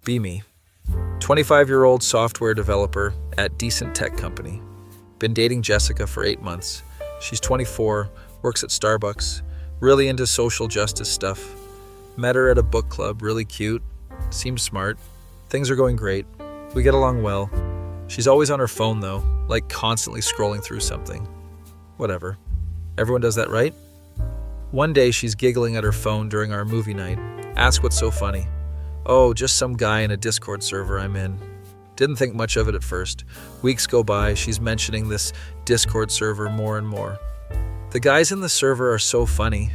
Be me. 25-year-old software developer at decent tech company. Been dating Jessica for 8 months. She's 24, works at Starbucks, really into social justice stuff. Met her at a book club, really cute, seems smart. Things are going great. We get along well. She's always on her phone though, like constantly scrolling through something. Whatever. Everyone does that, right? One day she's giggling at her phone during our movie night. Ask what's so funny. Oh, just some guy in a Discord server I'm in. Didn't think much of it at first. Weeks go by, she's mentioning this Discord server more and more. The guys in the server are so funny.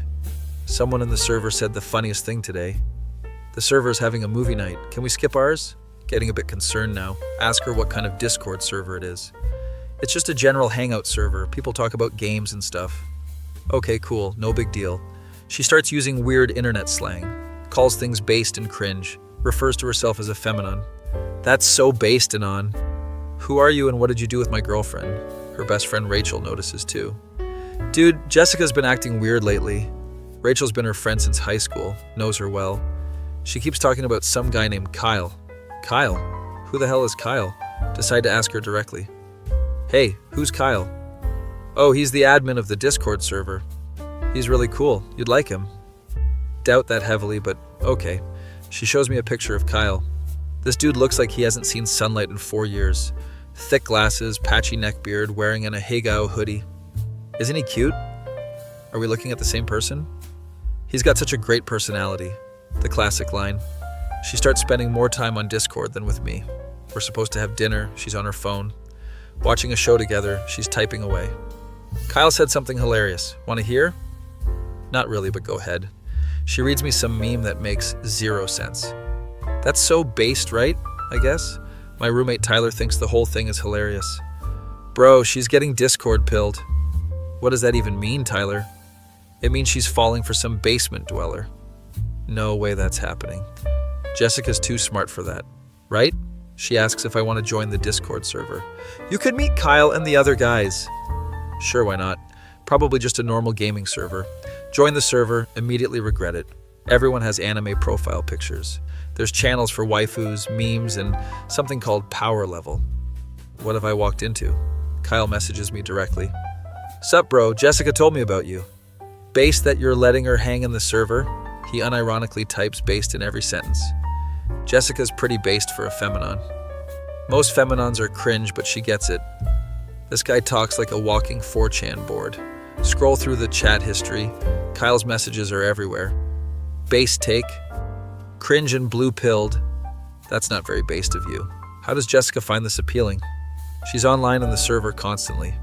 Someone in the server said the funniest thing today. The server's having a movie night. Can we skip ours? Getting a bit concerned now. Ask her what kind of Discord server it is. It's just a general hangout server. People talk about games and stuff. Okay, cool. No big deal. She starts using weird internet slang. Calls things based and cringe. Refers to herself as a Femanon. That's so based and on. Who are you and what did you do with my girlfriend? Her best friend Rachel notices too. Dude, Jessica's been acting weird lately. Rachel's been her friend since high school, knows her well. She keeps talking about some guy named Kyle. Kyle? Who the hell is Kyle? Decide to ask her directly. Hey, who's Kyle? Oh, he's the admin of the Discord server. He's really cool. You'd like him. Doubt that heavily, but okay. She shows me a picture of Kyle. This dude looks like he hasn't seen sunlight in 4 years. Thick glasses, patchy neckbeard, wearing an Ahegao hoodie. Isn't he cute? Are we looking at the same person? He's got such a great personality. The classic line. She starts spending more time on Discord than with me. We're supposed to have dinner, she's on her phone. Watching a show together, she's typing away. Kyle said something hilarious. Want to hear? Not really, but go ahead. She reads me some meme that makes 0 sense. That's so based, right? I guess. My roommate Tyler thinks the whole thing is hilarious. Bro, she's getting Discord pilled. What does that even mean, Tyler? It means she's falling for some basement dweller. No way that's happening. Jessica's too smart for that, right? She asks if I want to join the Discord server. You could meet Kyle and the other guys. Sure, why not? Probably just a normal gaming server. Join the server, immediately regret it. Everyone has anime profile pictures. There's channels for waifus, memes, and something called power level. What have I walked into? Kyle messages me directly. Sup bro, Jessica told me about you. Based that you're letting her hang in the server? He unironically types based in every sentence. Jessica's pretty based for a Femanon. Most Femanons are cringe, but she gets it. This guy talks like a walking 4chan board. Scroll through the chat history. Kyle's messages are everywhere. Base take. Cringe and blue-pilled. That's not very based of you. How does Jessica find this appealing? She's online on the server constantly.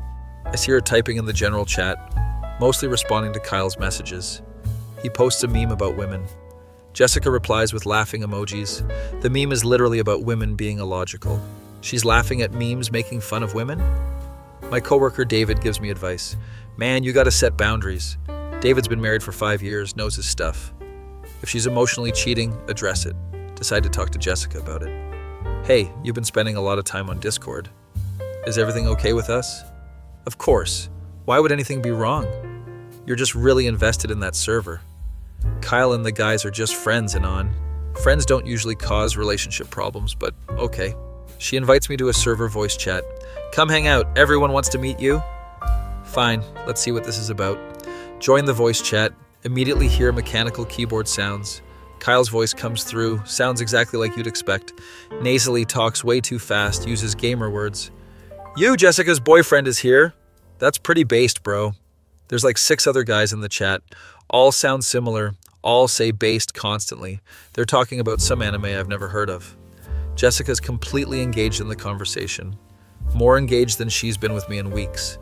I see her typing in the general chat, mostly responding to Kyle's messages. He posts a meme about women. Jessica replies with laughing emojis. The meme is literally about women being illogical. She's laughing at memes making fun of women? My coworker David gives me advice. Man, you gotta set boundaries. David's been married for 5 years, knows his stuff. If she's emotionally cheating, address it. Decide to talk to Jessica about it. Hey, you've been spending a lot of time on Discord. Is everything okay with us? Of course. Why would anything be wrong? You're just really invested in that server. Kyle and the guys are just friends and on. Friends don't usually cause relationship problems, but okay. She invites me to a server voice chat. Come hang out, everyone wants to meet you. Fine, let's see what this is about. Join the voice chat, immediately hear mechanical keyboard sounds. Kyle's voice comes through, sounds exactly like you'd expect. Nasally, talks way too fast, uses gamer words. You, Jessica's boyfriend, is here. That's pretty based, bro. There's like 6 other guys in the chat. All sound similar, all say based constantly. They're talking about some anime I've never heard of. Jessica's completely engaged in the conversation. More engaged than she's been with me in weeks.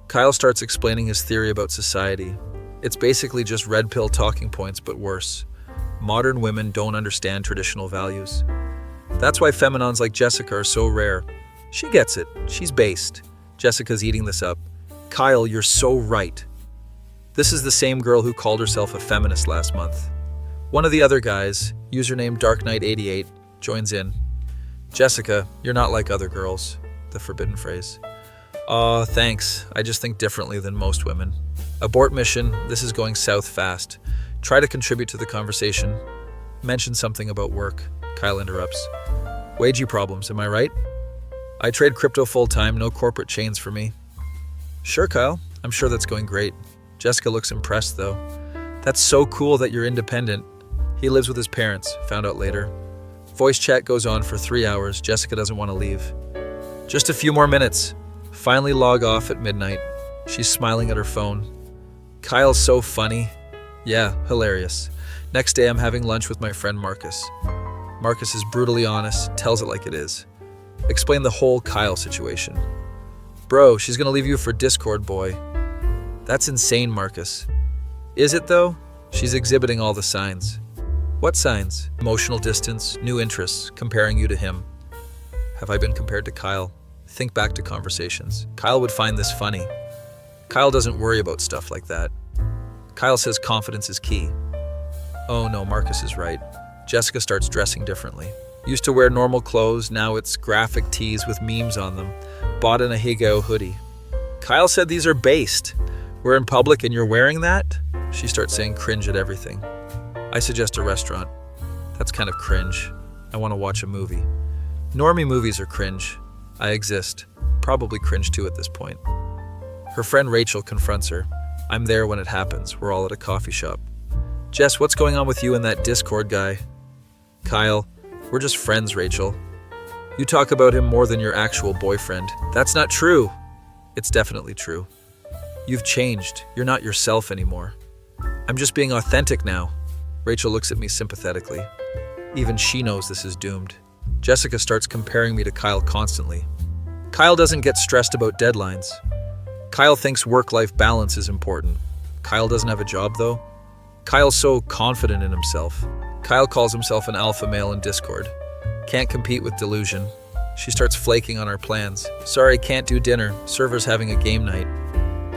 Kyle starts explaining his theory about society. It's basically just red pill talking points, but worse. Modern women don't understand traditional values. That's why Femanons like Jessica are so rare. She gets it. She's based. Jessica's eating this up. Kyle, you're so right. This is the same girl who called herself a feminist last month. One of the other guys, username DarkKnight88, joins in. Jessica, you're not like other girls. The forbidden phrase. Aw, thanks. I just think differently than most women. Abort mission. This is going south fast. Try to contribute to the conversation. Mention something about work. Kyle interrupts. Wagey problems, am I right? I trade crypto full-time, no corporate chains for me. Sure, Kyle. I'm sure that's going great. Jessica looks impressed, though. That's so cool that you're independent. He lives with his parents, found out later. Voice chat goes on for 3 hours. Jessica doesn't want to leave. Just a few more minutes. Finally log off at midnight. She's smiling at her phone. Kyle's so funny. Yeah, hilarious. Next day, I'm having lunch with my friend Marcus. Marcus is brutally honest, tells it like it is. Explain the whole Kyle situation. Bro, she's gonna leave you for Discord, boy. That's insane, Marcus. Is it, though? She's exhibiting all the signs. What signs? Emotional distance, new interests, comparing you to him. Have I been compared to Kyle? Think back to conversations. Kyle would find this funny. Kyle doesn't worry about stuff like that. Kyle says confidence is key. Oh no, Marcus is right. Jessica starts dressing differently. Used to wear normal clothes, now it's graphic tees with memes on them. Bought in a Higao hoodie. Kyle said these are based. We're in public and you're wearing that? She starts saying cringe at everything. I suggest a restaurant. That's kind of cringe. I want to watch a movie. Normie movies are cringe. I exist. Probably cringe too at this point. Her friend Rachel confronts her. I'm there when it happens. We're all at a coffee shop. Jess, what's going on with you and that Discord guy? Kyle, we're just friends, Rachel. You talk about him more than your actual boyfriend. That's not true. It's definitely true. You've changed. You're not yourself anymore. I'm just being authentic now. Rachel looks at me sympathetically. Even she knows this is doomed. Jessica starts comparing me to Kyle constantly. Kyle doesn't get stressed about deadlines. Kyle thinks work-life balance is important. Kyle doesn't have a job, though. Kyle's so confident in himself. Kyle calls himself an alpha male in Discord. Can't compete with delusion. She starts flaking on our plans. Sorry, can't do dinner. Server's having a game night.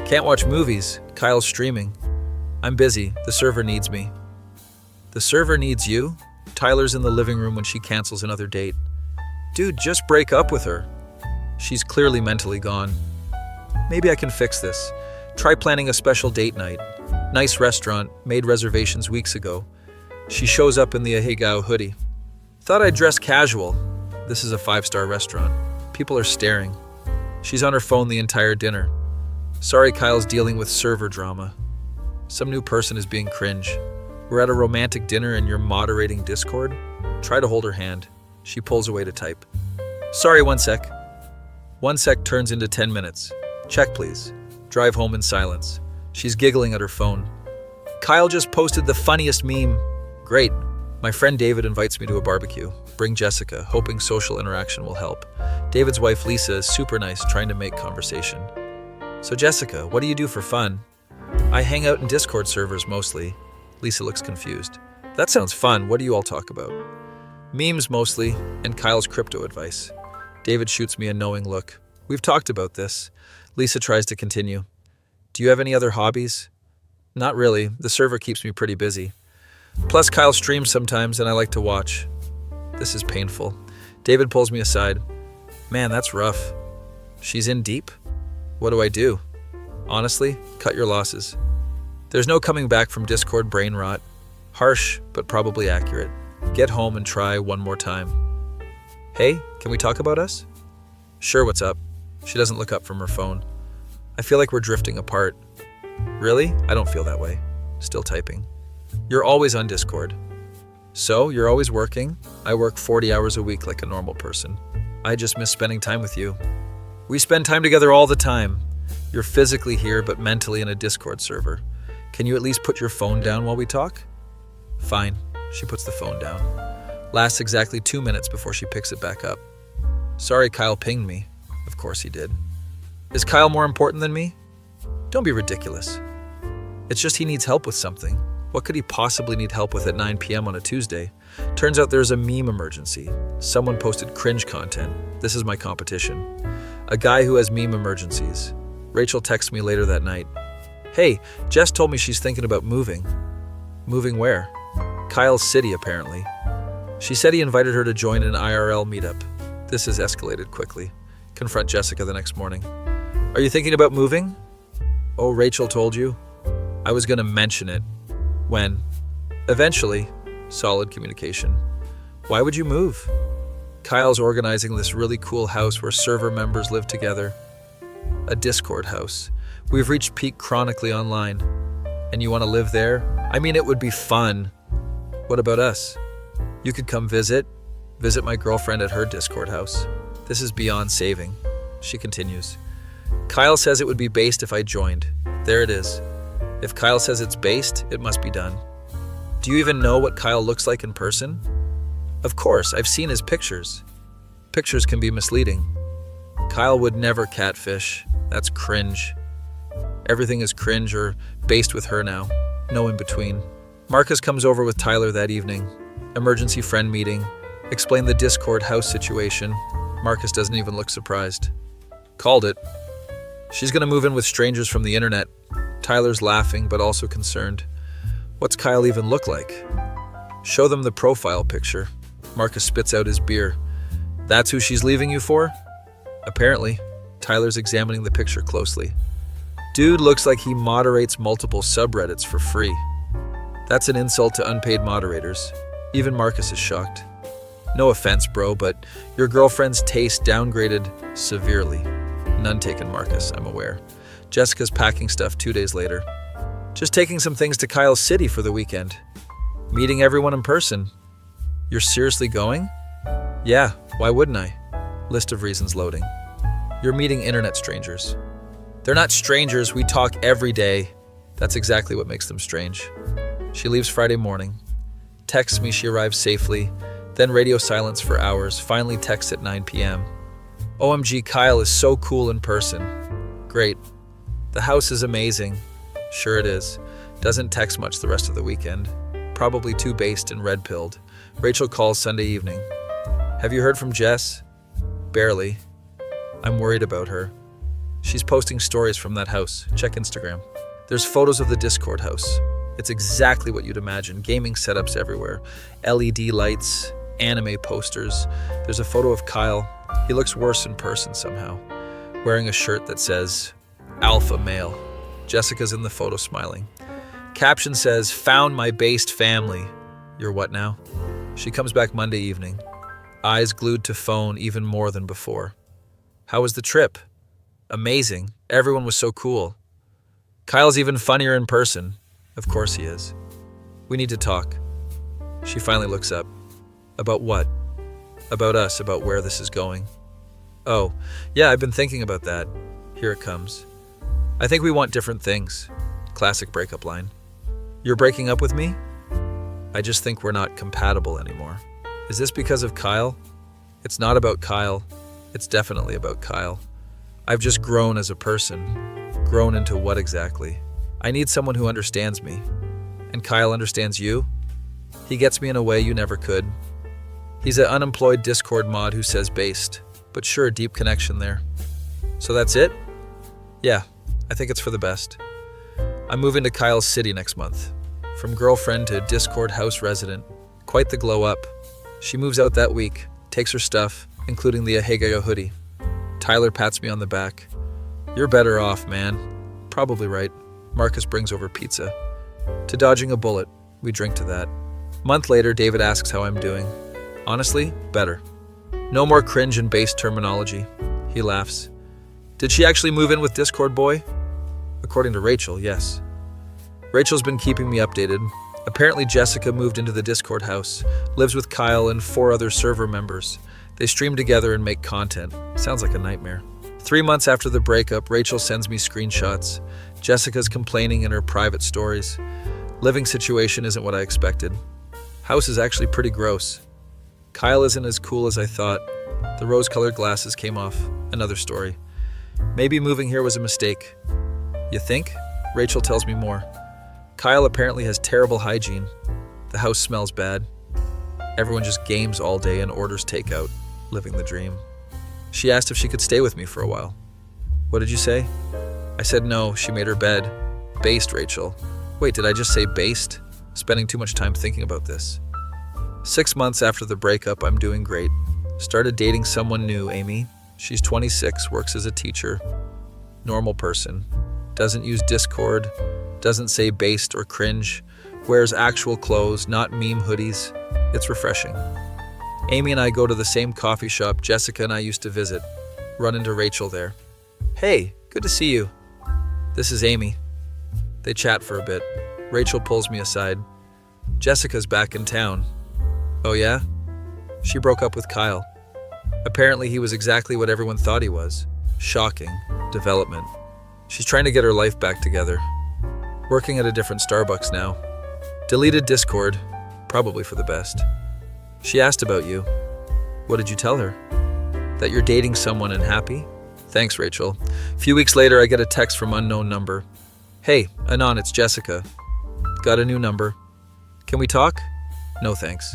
Can't watch movies. Kyle's streaming. I'm busy. The server needs me. The server needs you? Tyler's in the living room when she cancels another date. Dude, just break up with her. She's clearly mentally gone. Maybe I can fix this. Try planning a special date night. Nice restaurant, made reservations weeks ago. She shows up in the Ahegao hoodie. Thought I'd dress casual. This is a 5-star restaurant. People are staring. She's on her phone the entire dinner. Sorry, Kyle's dealing with server drama. Some new person is being cringe. We're at a romantic dinner and you're moderating Discord? Try to hold her hand. She pulls away to type. Sorry, 1 sec. 1 sec turns into 10 minutes. Check, please. Drive home in silence. She's giggling at her phone. Kyle just posted the funniest meme. Great. My friend David invites me to a barbecue. Bring Jessica, hoping social interaction will help. David's wife Lisa is super nice, trying to make conversation. So Jessica, what do you do for fun? I hang out in Discord servers mostly. Lisa looks confused. That sounds fun. What do you all talk about? Memes mostly, and Kyle's crypto advice. David shoots me a knowing look. We've talked about this. Lisa tries to continue. Do you have any other hobbies? Not really. The server keeps me pretty busy. Plus, Kyle streams sometimes, and I like to watch. This is painful. David pulls me aside. Man, that's rough. She's in deep? What do I do? Honestly, cut your losses. There's no coming back from Discord brain rot. Harsh, but probably accurate. Get home and try one more time. Hey, can we talk about us? Sure, what's up? She doesn't look up from her phone. I feel like we're drifting apart. Really? I don't feel that way. Still typing. You're always on Discord. So, you're always working? I work 40 hours a week like a normal person. I just miss spending time with you. We spend time together all the time. You're physically here, but mentally in a Discord server. Can you at least put your phone down while we talk? Fine. She puts the phone down. Lasts exactly 2 minutes before she picks it back up. Sorry, Kyle pinged me. Of course he did. Is Kyle more important than me? Don't be ridiculous. It's just he needs help with something. What could he possibly need help with at 9 p.m. on a Tuesday? Turns out there's a meme emergency. Someone posted cringe content. This is my competition. A guy who has meme emergencies. Rachel texts me later that night. Hey, Jess told me she's thinking about moving. Moving where? Kyle's city, apparently. She said he invited her to join an IRL meetup. This has escalated quickly. Confront Jessica the next morning. Are you thinking about moving? Oh, Rachel told you? I was going to mention it. When? Eventually. Solid communication. Why would you move? Kyle's organizing this really cool house where server members live together. A Discord house. We've reached peak chronically online. And you want to live there? I mean, it would be fun. What about us? You could come visit my girlfriend at her Discord house. This is beyond saving. She continues. Kyle says it would be based if I joined. There it is. If Kyle says it's based, it must be done. Do you even know what Kyle looks like in person? Of course, I've seen his pictures. Pictures can be misleading. Kyle would never catfish. That's cringe. Everything is cringe or based with her now. No in between. Marcus comes over with Tyler that evening. Emergency friend meeting. Explain the Discord house situation. Marcus doesn't even look surprised. Called it. She's gonna move in with strangers from the internet. Tyler's laughing, but also concerned. What's Kyle even look like? Show them the profile picture. Marcus spits out his beer. That's who she's leaving you for? Apparently. Tyler's examining the picture closely. Dude looks like he moderates multiple subreddits for free. That's an insult to unpaid moderators. Even Marcus is shocked. No offense, bro, but your girlfriend's taste downgraded severely. None taken, Marcus, I'm aware. Jessica's packing stuff 2 days later. Just taking some things to Kyle's city for the weekend. Meeting everyone in person. You're seriously going? Yeah, why wouldn't I? List of reasons loading. You're meeting internet strangers. They're not strangers, we talk every day. That's exactly what makes them strange. She leaves Friday morning. Texts me she arrives safely, then radio silence for hours, finally texts at 9 p.m. OMG, Kyle is so cool in person. Great. The house is amazing. Sure it is. Doesn't text much the rest of the weekend. Probably too based and red-pilled. Rachel calls Sunday evening. Have you heard from Jess? Barely. I'm worried about her. She's posting stories from that house. Check Instagram. There's photos of the Discord house. It's exactly what you'd imagine. Gaming setups everywhere. LED lights, anime posters. There's a photo of Kyle. He looks worse in person somehow. Wearing a shirt that says, Alpha Male. Jessica's in the photo smiling. Caption says, found my based family. You're what now? She comes back Monday evening. Eyes glued to phone even more than before. How was the trip? Amazing. Everyone was so cool. Kyle's even funnier in person. Of course he is. We need to talk. She finally looks up. About what? About us, about where this is going. Oh, yeah, I've been thinking about that. Here it comes. I think we want different things. Classic breakup line. You're breaking up with me? I just think we're not compatible anymore. Is this because of Kyle? It's not about Kyle. It's definitely about Kyle. I've just grown as a person. Grown into what exactly? I need someone who understands me. And Kyle understands you? He gets me in a way you never could. He's an unemployed Discord mod who says based, but sure, deep connection there. So that's it? Yeah, I think it's for the best. I'm moving to Kyle's city next month. From girlfriend to Discord house resident. Quite the glow up. She moves out that week, takes her stuff, including the Ahegao hoodie. Tyler pats me on the back. You're better off, man. Probably right. Marcus brings over pizza. To dodging a bullet, we drink to that. Month later, David asks how I'm doing. Honestly, better. No more cringe and base terminology. He laughs. Did she actually move in with Discord boy? According to Rachel, yes. Rachel's been keeping me updated. Apparently Jessica moved into the Discord house, lives with Kyle and 4 other server members. They stream together and make content. Sounds like a nightmare. 3 months after the breakup, Rachel sends me screenshots. Jessica's complaining in her private stories. Living situation isn't what I expected. House is actually pretty gross. Kyle isn't as cool as I thought. The rose-colored glasses came off. Another story. Maybe moving here was a mistake. You think? Rachel tells me more. Kyle apparently has terrible hygiene. The house smells bad. Everyone just games all day and orders takeout, living the dream. She asked if she could stay with me for a while. What did you say? I said no, she made her bed. Based, Rachel. Wait, did I just say based? Spending too much time thinking about this. 6 months after the breakup, I'm doing great. Started dating someone new, Amy. She's 26, works as a teacher. Normal person. Doesn't use Discord. Doesn't say based or cringe. Wears actual clothes, not meme hoodies. It's refreshing. Amy and I go to the same coffee shop Jessica and I used to visit. Run into Rachel there. Hey, good to see you. This is Amy. They chat for a bit. Rachel pulls me aside. Jessica's back in town. Oh yeah? She broke up with Kyle. Apparently he was exactly what everyone thought he was. Shocking. Development. She's trying to get her life back together. Working at a different Starbucks now. Deleted Discord. Probably for the best. She asked about you. What did you tell her? That you're dating someone and happy? Thanks, Rachel. A few weeks later, I get a text from unknown number. Hey, Anon, it's Jessica. Got a new number. Can we talk? No thanks.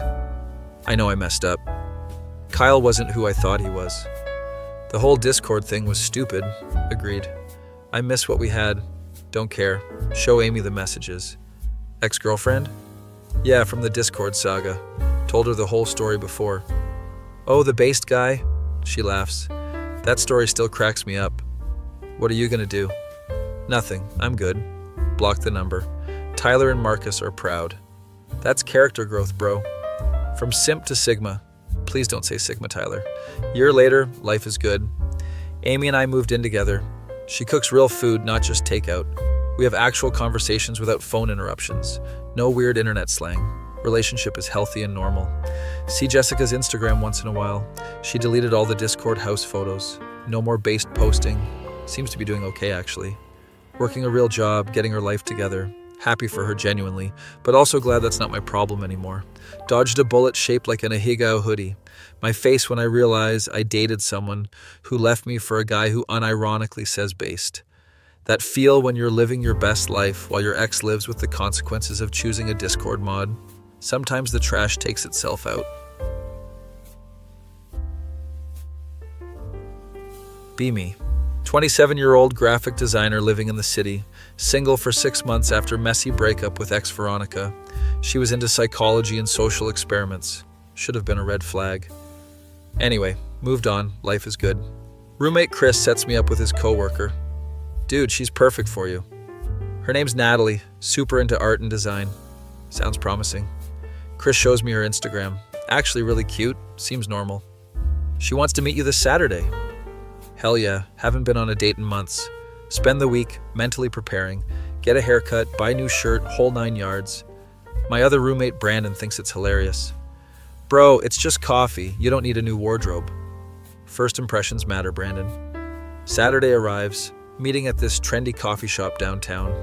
I know I messed up. Kyle wasn't who I thought he was. The whole Discord thing was stupid. Agreed. I miss what we had. Don't care. Show Amy the messages. Ex-girlfriend? Yeah, from the Discord saga. Told her the whole story before. Oh, the based guy? She laughs. That story still cracks me up. What are you gonna do? Nothing. I'm good. Block the number. Tyler and Marcus are proud. That's character growth, bro. From simp to Sigma. Please don't say Sigma, Tyler. Year later, life is good. Amy and I moved in together. She cooks real food, not just takeout. We have actual conversations without phone interruptions. No weird internet slang. Relationship is healthy and normal. See Jessica's Instagram once in a while. She deleted all the Discord house photos. No more based posting. Seems to be doing okay, actually. Working a real job, getting her life together. Happy for her genuinely, but also glad that's not my problem anymore. Dodged a bullet shaped like an Ahigao hoodie. My face when I realize I dated someone who left me for a guy who unironically says based. That feel when you're living your best life while your ex lives with the consequences of choosing a Discord mod. Sometimes the trash takes itself out. Be me. 27-year-old graphic designer living in the city, single for 6 months after messy breakup with ex Veronica. She was into psychology and social experiments. Should have been a red flag. Anyway, moved on, life is good. Roommate Chris sets me up with his coworker. Dude, she's perfect for you. Her name's Natalie, super into art and design. Sounds promising. Chris shows me her Instagram. Actually really cute, seems normal. She wants to meet you this Saturday. Hell yeah, haven't been on a date in months. Spend the week mentally preparing, get a haircut, buy new shirt, whole 9 yards. My other roommate Brandon thinks it's hilarious. Bro, it's just coffee, you don't need a new wardrobe. First impressions matter, Brandon. Saturday arrives, meeting at this trendy coffee shop downtown.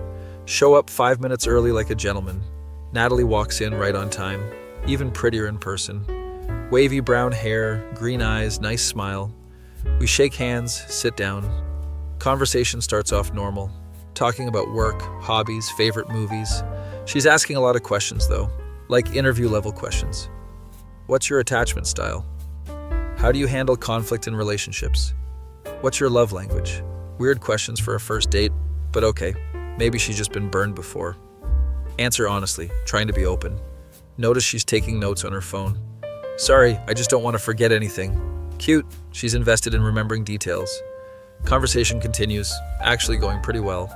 Show up 5 minutes early like a gentleman. Natalie walks in right on time, even prettier in person. Wavy brown hair, green eyes, nice smile. We shake hands, sit down. Conversation starts off normal, talking about work, hobbies, favorite movies. She's asking a lot of questions though, like interview-level questions. What's your attachment style? How do you handle conflict in relationships? What's your love language? Weird questions for a first date, but okay, maybe she's just been burned before. Answer honestly, trying to be open. Notice she's taking notes on her phone. Sorry, I just don't want to forget anything. Cute, she's invested in remembering details. Conversation continues, actually going pretty well.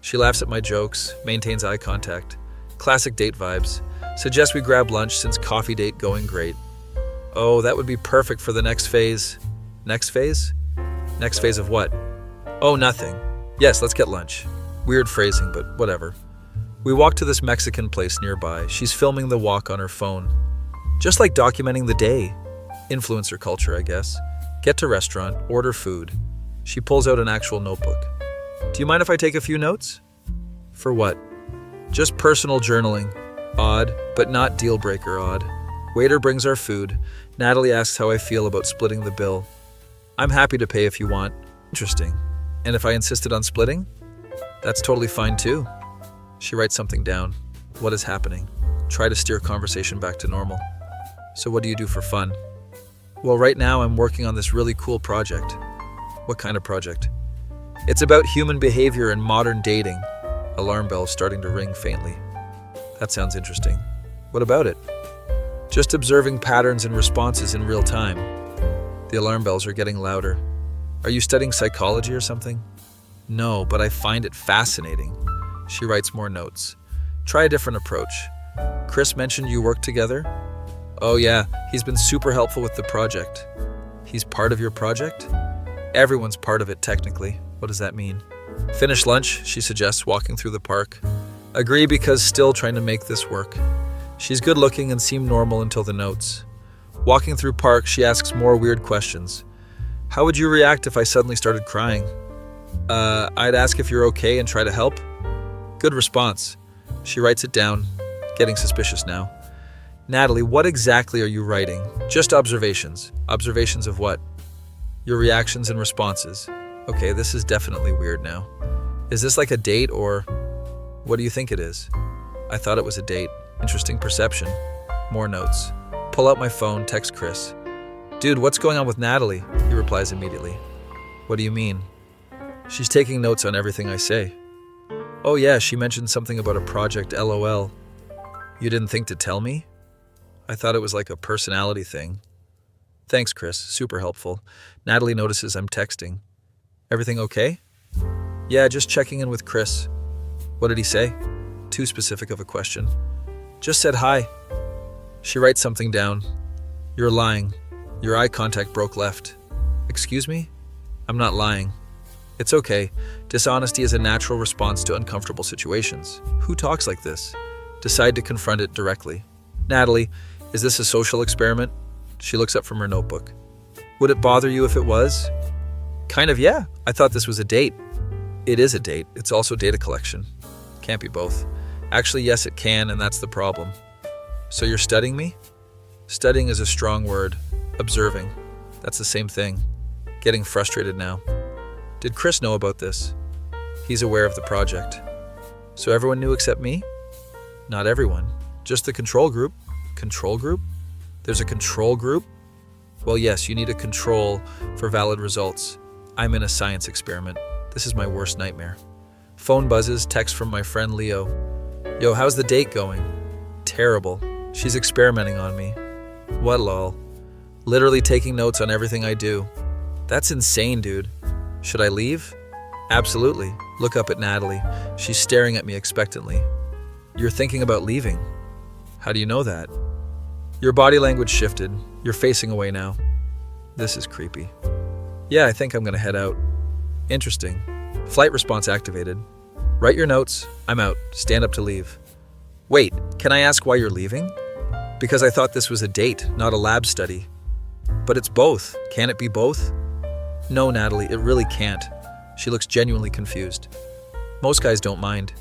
She laughs at my jokes, maintains eye contact. Classic date vibes. Suggests we grab lunch since coffee date going great. Oh, that would be perfect for the next phase. Next phase? Next phase of what? Oh, nothing. Yes, let's get lunch. Weird phrasing, but whatever. We walk to this Mexican place nearby. She's filming the walk on her phone. Just like documenting the day. Influencer culture, I guess. Get to restaurant, order food. She pulls out an actual notebook. Do you mind if I take a few notes? For what? Just personal journaling. Odd, but not deal breaker odd. Waiter brings our food. Natalie asks how I feel about splitting the bill. I'm happy to pay if you want. Interesting. And if I insisted on splitting? That's totally fine too. She writes something down. What is happening? Try to steer conversation back to normal. So what do you do for fun? Well, right now I'm working on this really cool project. What kind of project? It's about human behavior and modern dating. Alarm bell starting to ring faintly. That sounds interesting. What about it? Just observing patterns and responses in real time. The alarm bells are getting louder. Are you studying psychology or something? No, but I find it fascinating. She writes more notes. Try a different approach. Chris mentioned you work together? Oh yeah, he's been super helpful with the project. He's part of your project? Everyone's part of it, technically. What does that mean? Finish lunch, she suggests, walking through the park. Agree because still trying to make this work. She's good looking and seemed normal until the notes. Walking through park, she asks more weird questions. How would you react if I suddenly started crying? I'd ask if you're okay and try to help. Good response. She writes it down, getting suspicious now. Natalie, what exactly are you writing? Just observations. Observations of what? Your reactions and responses. Okay, this is definitely weird now. Is this like a date or what do you think it is? I thought it was a date. Interesting perception. More notes. Pull out my phone, text Chris. Dude, what's going on with Natalie? He replies immediately. What do you mean? She's taking notes on everything I say. Oh yeah, she mentioned something about a project, LOL. You didn't think to tell me? I thought it was like a personality thing. Thanks, Chris. Super helpful. Natalie notices I'm texting. Everything okay? Yeah, just checking in with Chris. What did he say? Too specific of a question. Just said hi. She writes something down. You're lying. Your eye contact broke left. Excuse me? I'm not lying. It's okay. Dishonesty is a natural response to uncomfortable situations. Who talks like this? Decide to confront it directly. Natalie, is this a social experiment? She looks up from her notebook. Would it bother you if it was? Kind of, yeah. I thought this was a date. It is a date. It's also data collection. Can't be both. Actually, yes, it can, and that's the problem. So you're studying me? Studying is a strong word. Observing. That's the same thing. Getting frustrated now. Did Chris know about this? He's aware of the project. So everyone knew except me? Not everyone. Just the control group. Control group? There's a control group? Well, yes, you need a control for valid results. I'm in a science experiment. This is my worst nightmare. Phone buzzes, text from my friend Leo. Yo, how's the date going? Terrible. She's experimenting on me. What lol? Literally taking notes on everything I do. That's insane, dude. Should I leave? Absolutely. Look up at Natalie. She's staring at me expectantly. You're thinking about leaving. How do you know that? Your body language shifted. You're facing away now. This is creepy. Yeah, I think I'm gonna head out. Interesting. Flight response activated. Write your notes. I'm out. Stand up to leave. Wait, can I ask why you're leaving? Because I thought this was a date, not a lab study. But it's both. Can it be both? No, Natalie, it really can't. She looks genuinely confused. Most guys don't mind.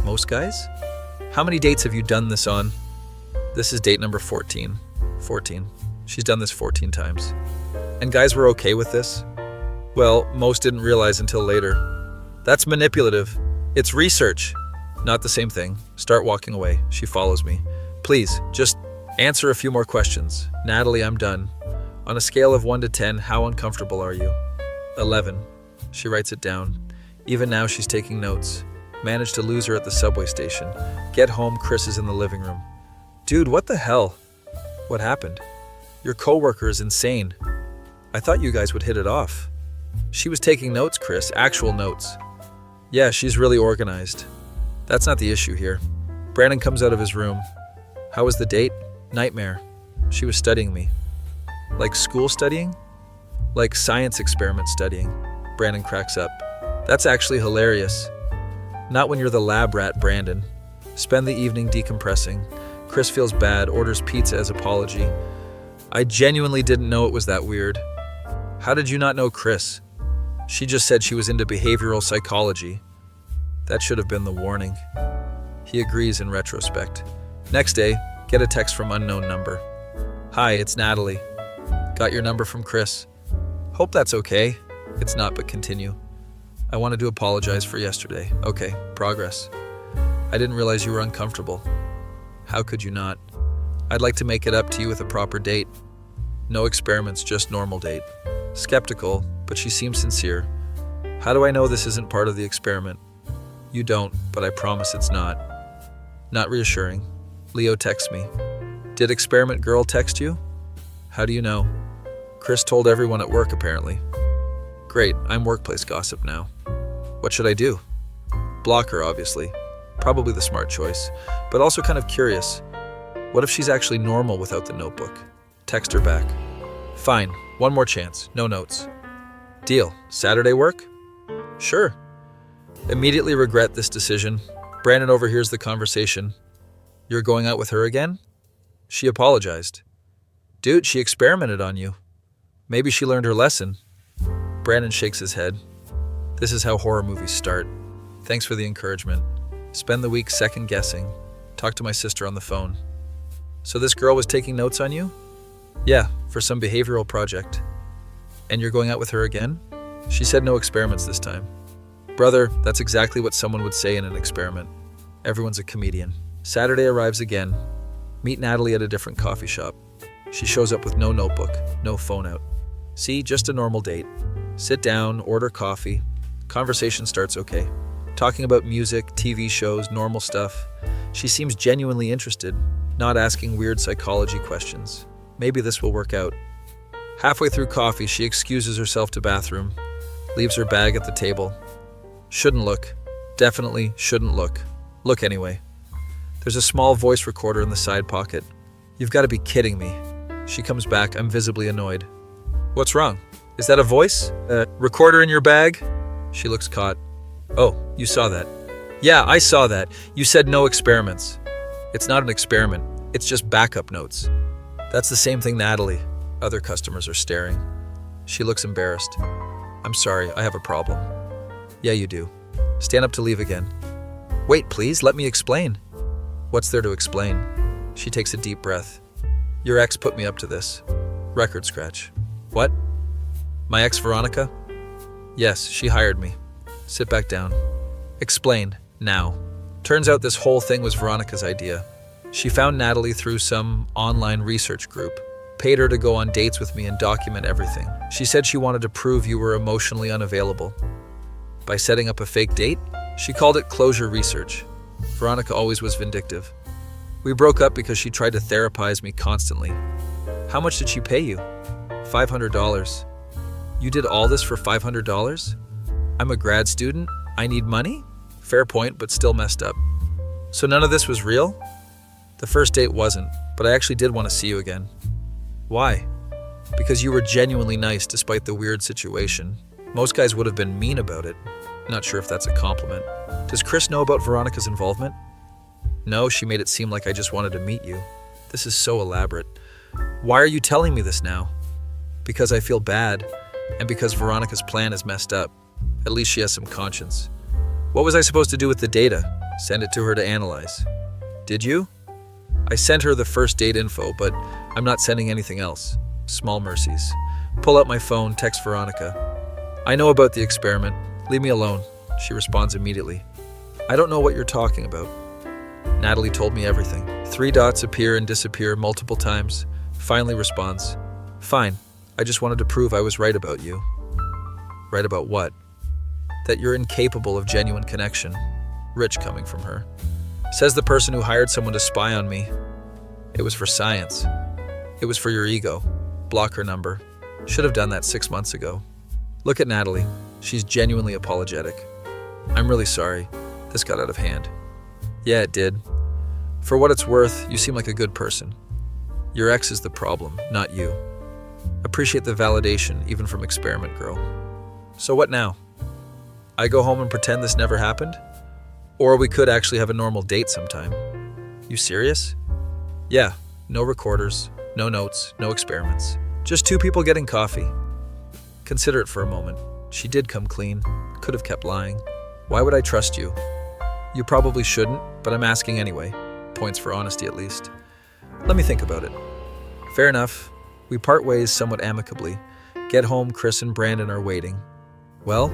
Most guys? How many dates have you done this on? This is date number 14. 14. She's done this 14 times. And guys were okay with this? Well, most didn't realize until later. That's manipulative. It's research. Not the same thing. Start walking away. She follows me. Please, just answer a few more questions. Natalie, I'm done. On a scale of 1 to 10, how uncomfortable are you? 11. She writes it down. Even now, she's taking notes. Managed to lose her at the subway station. Get home, Chris is in the living room. Dude, what the hell? What happened? Your coworker is insane. I thought you guys would hit it off. She was taking notes, Chris, actual notes. Yeah, she's really organized. That's not the issue here. Brandon comes out of his room. How was the date? Nightmare. She was studying me. Like school studying? Like science experiment studying. Brandon cracks up. That's actually hilarious. Not when you're the lab rat, Brandon. Spend the evening decompressing. Chris feels bad, orders pizza as apology. I genuinely didn't know it was that weird. How did you not know Chris? She just said she was into behavioral psychology. That should have been the warning. He agrees in retrospect. Next day, get a text from unknown number. Hi, it's Natalie. Got your number from Chris. Hope that's okay. It's not, but continue. I wanted to apologize for yesterday. Okay, progress. I didn't realize you were uncomfortable. How could you not? I'd like to make it up to you with a proper date. No experiments, just normal date. Skeptical, but she seems sincere. How do I know this isn't part of the experiment? You don't, but I promise it's not. Not reassuring. Leo texts me. Did experiment girl text you? How do you know? Chris told everyone at work, apparently. Great, I'm workplace gossip now. What should I do? Block her, obviously. Probably the smart choice, but also kind of curious. What if she's actually normal without the notebook? Text her back. Fine, one more chance, no notes. Deal. Saturday work? Sure. Immediately regret this decision. Brandon overhears the conversation. You're going out with her again? She apologized. Dude, she experimented on you. Maybe she learned her lesson. Brandon shakes his head. This is how horror movies start. Thanks for the encouragement. Spend the week second guessing. Talk to my sister on the phone. So this girl was taking notes on you? Yeah, for some behavioral project. And you're going out with her again? She said no experiments this time. Brother, that's exactly what someone would say in an experiment. Everyone's a comedian. Saturday arrives again. Meet Natalie at a different coffee shop. She shows up with no notebook, no phone out. See, just a normal date. Sit down, order coffee. Conversation starts okay. Talking about music, TV shows, normal stuff. She seems genuinely interested, not asking weird psychology questions. Maybe this will work out. Halfway through coffee, she excuses herself to bathroom, leaves her bag at the table. Shouldn't look. Definitely shouldn't look. Look anyway. There's a small voice recorder in the side pocket. You've got to be kidding me. She comes back. I'm visibly annoyed. What's wrong? Is that a voice? A recorder in your bag? She looks caught. Oh, you saw that. Yeah, I saw that. You said no experiments. It's not an experiment. It's just backup notes. That's the same thing, Natalie. Other customers are staring. She looks embarrassed. I'm sorry, I have a problem. Yeah, you do. Stand up to leave again. Wait, please, let me explain. What's there to explain? She takes a deep breath. Your ex put me up to this. Record scratch. What? My ex Veronica? Yes, she hired me. Sit back down. Explain, now. Turns out this whole thing was Veronica's idea. She found Natalie through some online research group, paid her to go on dates with me and document everything. She said she wanted to prove you were emotionally unavailable. By setting up a fake date? She called it closure research. Veronica always was vindictive. We broke up because she tried to therapize me constantly. How much did she pay you? $500. You did all this for $500? I'm a grad student. I need money? Fair point, but still messed up. So none of this was real? The first date wasn't, but I actually did want to see you again. Why? Because you were genuinely nice despite the weird situation. Most guys would have been mean about it. Not sure if that's a compliment. Does Chris know about Veronica's involvement? No, she made it seem like I just wanted to meet you. This is so elaborate. Why are you telling me this now? Because I feel bad, and because Veronica's plan is messed up. At least she has some conscience. What was I supposed to do with the data? Send it to her to analyze. Did you? I sent her the first date info, but I'm not sending anything else. Small mercies. Pull out my phone, text Veronica. I know about the experiment. Leave me alone. She responds immediately. I don't know what you're talking about. Natalie told me everything. 3 dots appear and disappear multiple times. Finally responds. Fine. I just wanted to prove I was right about you. Right about what? That you're incapable of genuine connection. Rich coming from her. Says the person who hired someone to spy on me. It was for science. It was for your ego. Block her number. Should have done that 6 months ago. Look at Natalie. She's genuinely apologetic. I'm really sorry. This got out of hand. Yeah, it did. For what it's worth, you seem like a good person. Your ex is the problem, not you. Appreciate the validation, even from Experiment Girl. So what now? I go home and pretend this never happened? Or we could actually have a normal date sometime. You serious? Yeah, no recorders, no notes, no experiments. Just 2 people getting coffee. Consider it for a moment. She did come clean, could have kept lying. Why would I trust you? You probably shouldn't, but I'm asking anyway. Points for honesty at least. Let me think about it. Fair enough. We part ways somewhat amicably. Get home, Chris and Brandon are waiting. Well?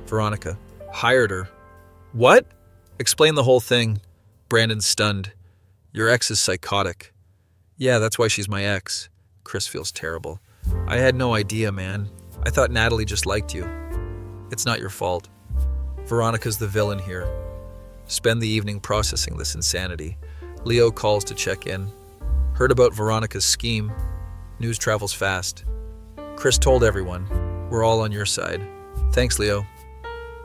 Veronica. Hired her. What? Explain the whole thing. Brandon's stunned. Your ex is psychotic. Yeah, that's why she's my ex. Chris feels terrible. I had no idea, man. I thought Natalie just liked you. It's not your fault. Veronica's the villain here. Spend the evening processing this insanity. Leo calls to check in. Heard about Veronica's scheme. News travels fast. Chris told everyone. We're all on your side. Thanks, Leo.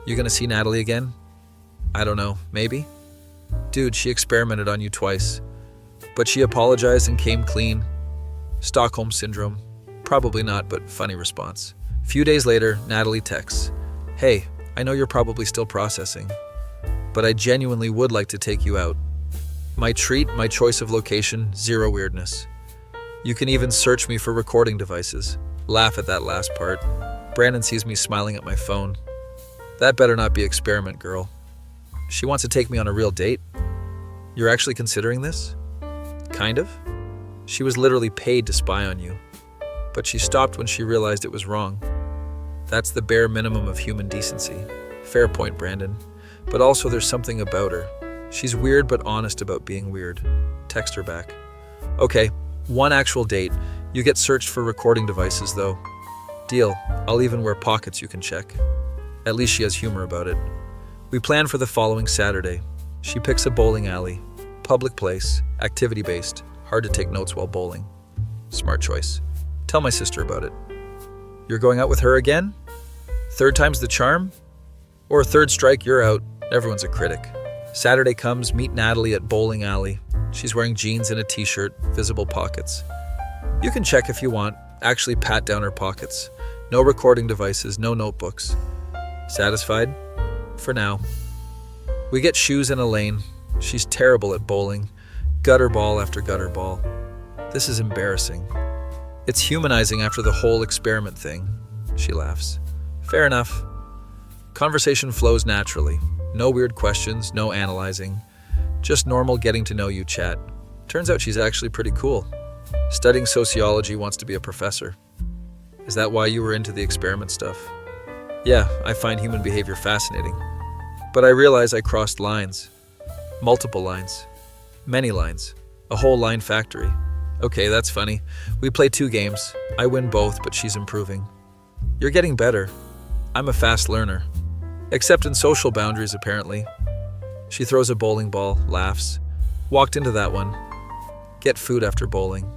You gonna see Natalie again? I don't know. Maybe? Dude, she experimented on you twice. But she apologized and came clean. Stockholm Syndrome. Probably not, but funny response. A few days later, Natalie texts, "Hey, I know you're probably still processing, but I genuinely would like to take you out. My treat, my choice of location, zero weirdness. You can even search me for recording devices." Laugh at that last part. Brandon sees me smiling at my phone. That better not be experiment, girl. She wants to take me on a real date? You're actually considering this? Kind of? She was literally paid to spy on you. But she stopped when she realized it was wrong. That's the bare minimum of human decency. Fair point, Brandon. But also there's something about her. She's weird but honest about being weird. Text her back. Okay, one actual date. You get searched for recording devices though. Deal. I'll even wear pockets you can check. At least she has humor about it. We plan for the following Saturday. She picks a bowling alley. Public place, activity-based, hard to take notes while bowling. Smart choice. Tell my sister about it. You're going out with her again? Third time's the charm? Or third strike, you're out. Everyone's a critic. Saturday comes, meet Natalie at bowling alley. She's wearing jeans and a t-shirt, visible pockets. You can check if you want, actually pat down her pockets. No recording devices, no notebooks. Satisfied? For now. We get shoes and a lane. She's terrible at bowling. Gutter ball after gutter ball. This is embarrassing. It's humanizing after the whole experiment thing. She laughs. Fair enough. Conversation flows naturally. No weird questions, no analyzing. Just normal getting to know you chat. Turns out she's actually pretty cool. Studying sociology, wants to be a professor. Is that why you were into the experiment stuff? Yeah, I find human behavior fascinating. But I realize I crossed lines. Multiple lines. Many lines. A whole line factory. Okay, that's funny. We play 2 games. I win both, but she's improving. You're getting better. I'm a fast learner. Except in social boundaries, apparently. She throws a bowling ball, laughs. Walked into that one. Get food after bowling.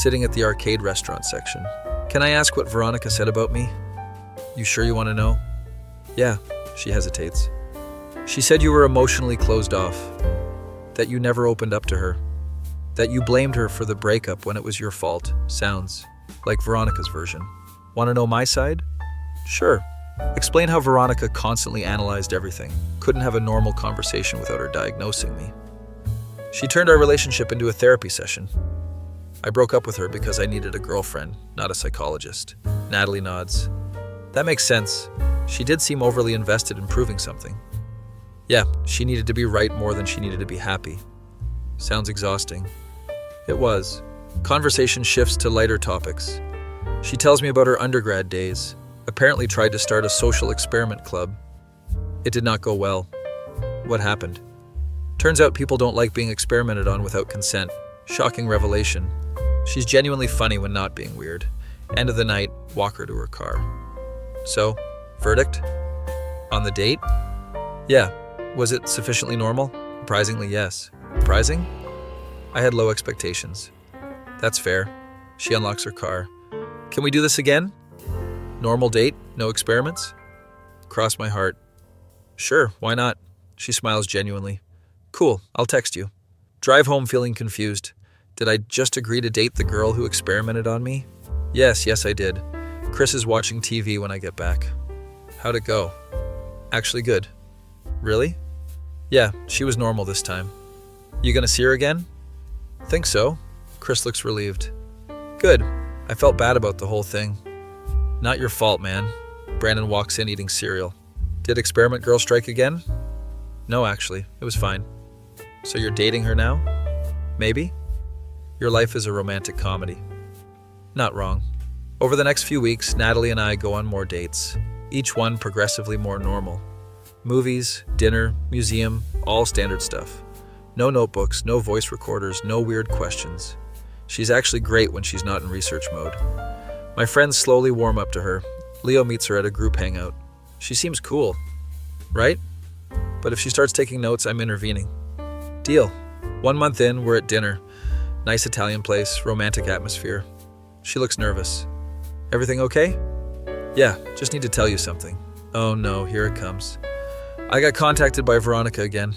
Sitting at the arcade restaurant section. Can I ask what Veronica said about me? You sure you want to know? Yeah, she hesitates. She said you were emotionally closed off. That you never opened up to her. That you blamed her for the breakup when it was your fault. Sounds like Veronica's version. Want to know my side? Sure. Explain how Veronica constantly analyzed everything. Couldn't have a normal conversation without her diagnosing me. She turned our relationship into a therapy session. I broke up with her because I needed a girlfriend, not a psychologist. Natalie nods. That makes sense. She did seem overly invested in proving something. Yeah, she needed to be right more than she needed to be happy. Sounds exhausting. It was. Conversation shifts to lighter topics. She tells me about her undergrad days. Apparently tried to start a social experiment club. It did not go well. What happened? Turns out people don't like being experimented on without consent. Shocking revelation. She's genuinely funny when not being weird. End of the night, walk her to her car. So, verdict? On the date? Yeah. Was it sufficiently normal? Surprisingly, yes. Surprising? I had low expectations. That's fair. She unlocks her car. Can we do this again? Normal date? No experiments? Cross my heart. Sure, why not? She smiles genuinely. Cool, I'll text you. Drive home feeling confused. Did I just agree to date the girl who experimented on me? Yes, I did. Chris is watching TV when I get back. How'd it go? Actually good. Really? Yeah, she was normal this time. You gonna see her again? Think so. Chris looks relieved. Good. I felt bad about the whole thing. Not your fault, man. Brandon walks in eating cereal. Did experiment girl strike again? No, actually. It was fine. So you're dating her now? Maybe? Your life is a romantic comedy. Not wrong. Over the next few weeks, Natalie and I go on more dates, each one progressively more normal. Movies, dinner, museum, all standard stuff. No notebooks, no voice recorders, no weird questions. She's actually great when she's not in research mode. My friends slowly warm up to her. Leo meets her at a group hangout. She seems cool, right? But if she starts taking notes, I'm intervening. Deal. 1 month in, we're at dinner. Nice Italian place, romantic atmosphere. She looks nervous. Everything okay? Yeah, just need to tell you something. Oh no, here it comes. I got contacted by Veronica again.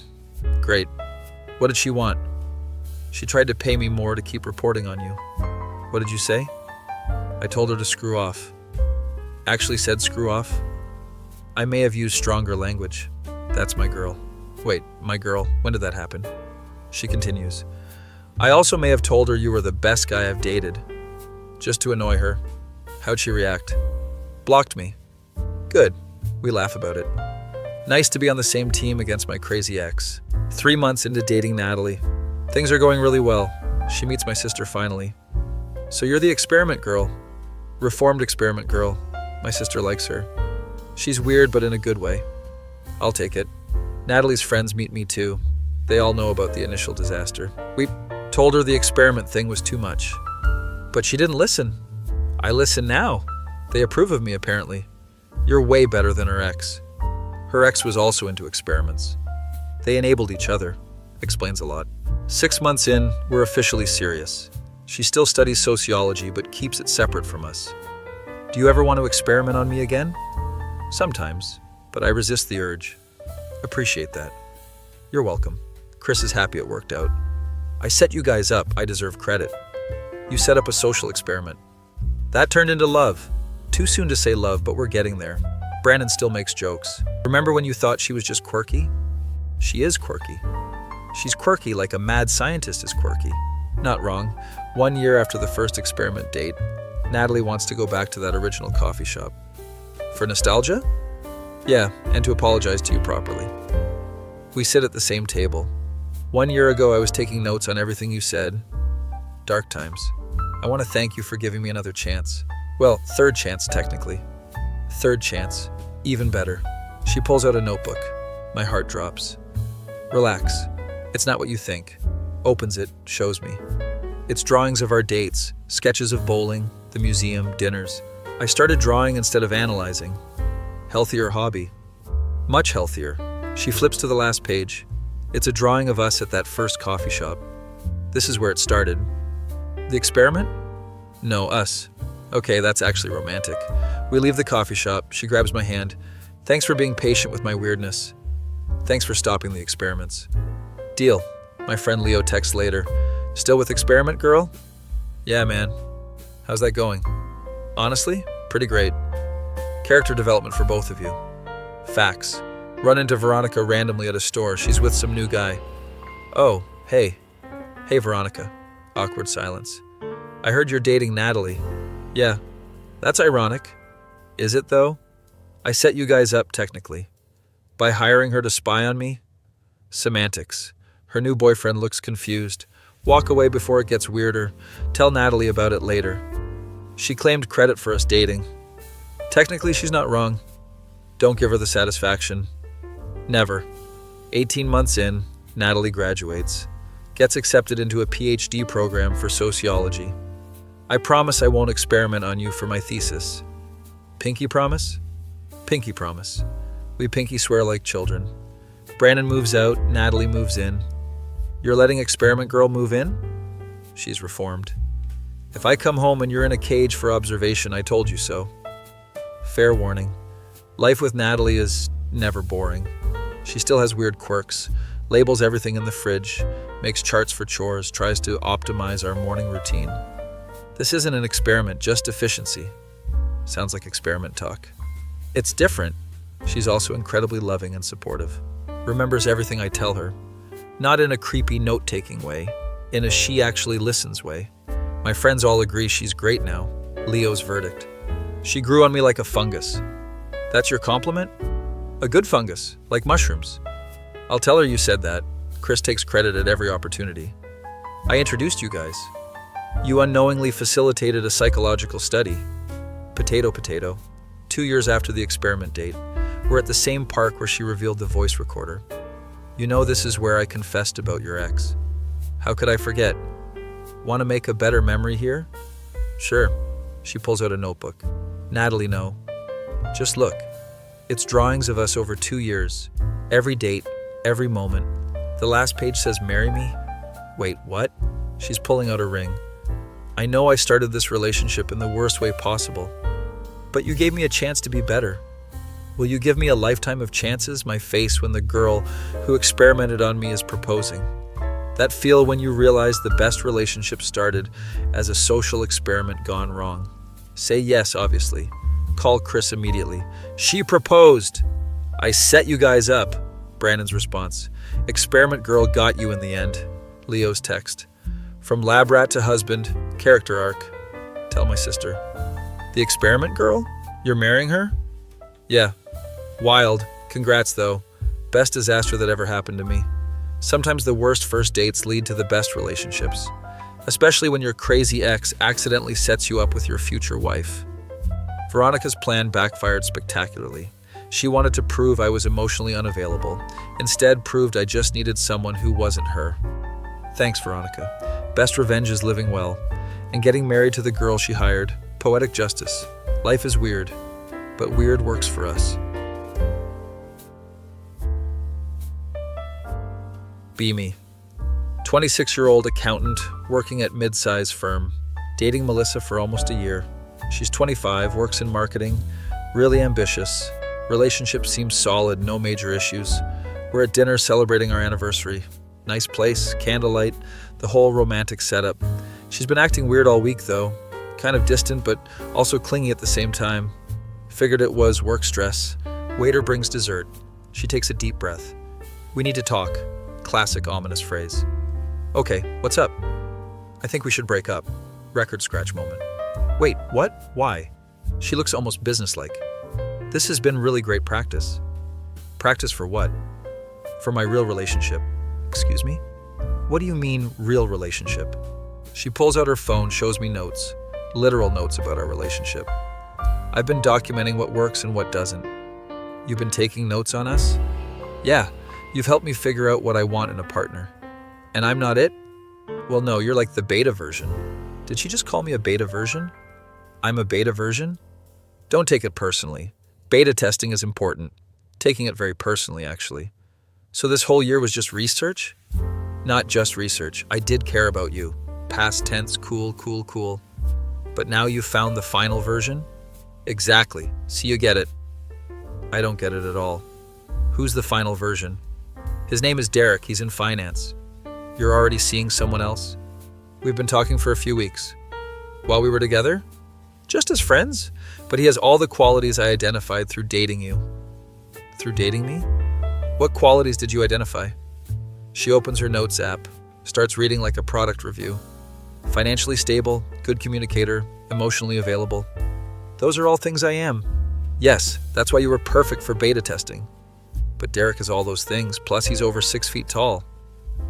Great. What did she want? She tried to pay me more to keep reporting on you. What did you say? I told her to screw off. Actually said screw off? I may have used stronger language. That's my girl. Wait, my girl, when did that happen? She continues. I also may have told her you were the best guy I've dated. Just to annoy her. How'd she react? Blocked me. Good. We laugh about it. Nice to be on the same team against my crazy ex. 3 months into dating Natalie. Things are going really well. She meets my sister finally. So you're the experiment girl. Reformed experiment girl. My sister likes her. She's weird, but in a good way. I'll take it. Natalie's friends meet me too. They all know about the initial disaster. We told her the experiment thing was too much. But she didn't listen. I listen now. They approve of me, apparently. You're way better than her ex. Her ex was also into experiments. They enabled each other. Explains a lot. 6 months in, we're officially serious. She still studies sociology, but keeps it separate from us. Do you ever want to experiment on me again? Sometimes, but I resist the urge. Appreciate that. You're welcome. Chris is happy it worked out. I set you guys up, I deserve credit. You set up a social experiment. That turned into love. Too soon to say love, but we're getting there. Brandon still makes jokes. Remember when you thought she was just quirky? She is quirky. She's quirky like a mad scientist is quirky. Not wrong. 1 year after the first experiment date, Natalie wants to go back to that original coffee shop. For nostalgia? Yeah, and to apologize to you properly. We sit at the same table. 1 year ago, I was taking notes on everything you said. Dark times. I want to thank you for giving me another chance. Well, third chance, technically. Third chance. Even better. She pulls out a notebook. My heart drops. Relax. It's not what you think. Opens it, shows me. It's drawings of our dates, sketches of bowling, the museum, dinners. I started drawing instead of analyzing. Healthier hobby. Much healthier. She flips to the last page. It's a drawing of us at that first coffee shop. This is where it started. The experiment? No, us. Okay, that's actually romantic. We leave the coffee shop. She grabs my hand. Thanks for being patient with my weirdness. Thanks for stopping the experiments. Deal. My friend Leo texts later. Still with experiment, girl? Yeah, man. How's that going? Honestly, pretty great. Character development for both of you. Facts. Run into Veronica randomly at a store. She's with some new guy. Oh, hey. Hey, Veronica. Awkward silence. I heard you're dating Natalie. Yeah, that's ironic. Is it, though? I set you guys up, technically. By hiring her to spy on me? Semantics. Her new boyfriend looks confused. Walk away before it gets weirder. Tell Natalie about it later. She claimed credit for us dating. Technically, she's not wrong. Don't give her the satisfaction. Never. 18 months in, Natalie graduates. Gets accepted into a PhD program for sociology. I promise I won't experiment on you for my thesis. Pinky promise? Pinky promise. We pinky swear like children. Brandon moves out, Natalie moves in. You're letting experiment girl move in? She's reformed. If I come home and you're in a cage for observation, I told you so. Fair warning. Life with Natalie is never boring. She still has weird quirks, labels everything in the fridge, makes charts for chores, tries to optimize our morning routine. This isn't an experiment, just efficiency. Sounds like experiment talk. It's different. She's also incredibly loving and supportive. Remembers everything I tell her. Not in a creepy note-taking way, in a she actually listens way. My friends all agree she's great now. Leo's verdict. She grew on me like a fungus. That's your compliment? A good fungus, like mushrooms. I'll tell her you said that. Chris takes credit at every opportunity. I introduced you guys. You unknowingly facilitated a psychological study. Potato, potato. 2 years after the experiment date, we're at the same park where she revealed the voice recorder. You know this is where I confessed about your ex. How could I forget? Want to make a better memory here? Sure. She pulls out a notebook. Natalie, no. Just look. It's drawings of us over 2 years. Every date, every moment. The last page says, marry me? Wait, what? She's pulling out a ring. I know I started this relationship in the worst way possible, but you gave me a chance to be better. Will you give me a lifetime of chances? My face when the girl who experimented on me is proposing. That feel when you realize the best relationship started as a social experiment gone wrong. Say yes, obviously. Call Chris immediately. She proposed. I set you guys up. Brandon's response. Experiment girl got you in the end. Leo's text. From lab rat to husband, character arc. Tell my sister. The experiment girl? You're marrying her? Yeah. Wild. Congrats though. Best disaster that ever happened to me. Sometimes the worst first dates lead to the best relationships, especially when your crazy ex accidentally sets you up with your future wife. Veronica's plan backfired spectacularly. She wanted to prove I was emotionally unavailable, instead proved I just needed someone who wasn't her. Thanks, Veronica. Best revenge is living well, and getting married to the girl she hired. Poetic justice. Life is weird, but weird works for us. Be me. 26-year-old accountant working at mid-size firm, dating Melissa for almost a year. She's 25, works in marketing, really ambitious. Relationship seems solid, no major issues. We're at dinner celebrating our anniversary. Nice place, candlelight, the whole romantic setup. She's been acting weird all week though, kind of distant but also clingy at the same time. Figured it was work stress. Waiter brings dessert. She takes a deep breath. We need to talk. Classic ominous phrase. Okay, what's up? I think we should break up. Record scratch moment. Wait, what? Why? She looks almost businesslike. This has been really great practice. Practice for what? For my real relationship. Excuse me? What do you mean, real relationship? She pulls out her phone, shows me notes. Literal notes about our relationship. I've been documenting what works and what doesn't. You've been taking notes on us? Yeah. You've helped me figure out what I want in a partner. And I'm not it? Well, no, you're like the beta version. Did she just call me a beta version? I'm a beta version? Don't take it personally. Beta testing is important. Taking it very personally, actually. So this whole year was just research? Not just research. I did care about you. Past tense, cool. But now you've found the final version? Exactly. See, you get it. I don't get it at all. Who's the final version? His name is Derek. He's in finance. You're already seeing someone else? We've been talking for a few weeks. While we were together? Just as friends? But he has all the qualities I identified through dating you. Through dating me? What qualities did you identify? She opens her notes app, starts reading like a product review. Financially stable, good communicator, emotionally available. Those are all things I am. Yes, that's why you were perfect for beta testing. But Derek is all those things, plus he's over 6 feet tall.